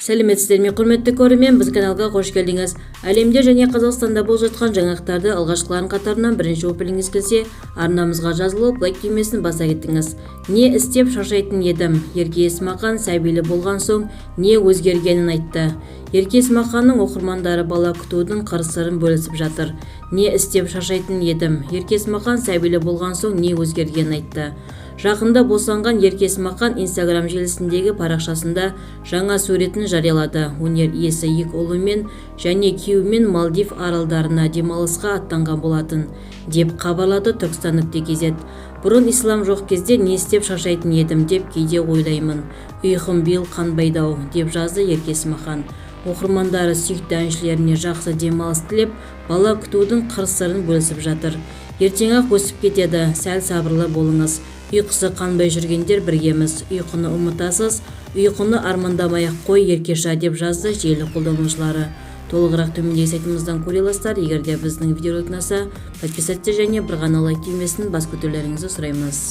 Сәлеметсіздер ме, құрметті көрермен, біз каналға қош келдіңіз. Әлемде және Қазақстанда болып жатқан жаңалықтарды алғашқылардың қатарынан бірінші өпіліңіз келсе, арнамызға жазылып, лайк түймесін баса кеттіңіз. Не істеп шаршайтын едім? Ерке Есмақан сәбилі болған соң не өзгергенін айтты. Ерке Есмақанның оқырмандары бала күтудің қыр-сырын бөлісіп жатыр. Не істеп шаршайтын едім? Ерке Есмақан сәбилі болған соң не өзгергенін айтты. Жақында босанған Ерке Есмақан Instagram желісіндегі парақшасында жаңа суретін жариялады. Өнер иесі екі ұлымен және күйеуімен Малдив аралдарына демалысқа аттанған болатын, деп хабарлады Түркістан.kz. Бұрын ислам жоқ кезде не істеп шаршайтын едім деп кейде ойлаймын. Ұйқым биыл қанбайды-ау, деп жазды Ерке Есмақан. Оқырмандары сүйікті әншілеріне жақсы демалыс тілеп, бала күтудің қыр-сырын бөлісіп жатыр. Ертең-ақ өсіп кетеді, сәл сабырлы болыңыз. Ұйқысы қанбай жүргендер біргеміз. Ұйқыны ұмытасыз, ұйқыны армандамай-ақ қой Еркеша, деп жазды желі қолданушылары. Толығырақ төмендегі сайтымыздан көре аласыздар. Егер де біздің видео ұнаса, подписаться және бір ғана лайк түймесін бас көтерулеріңізді сұраймыз.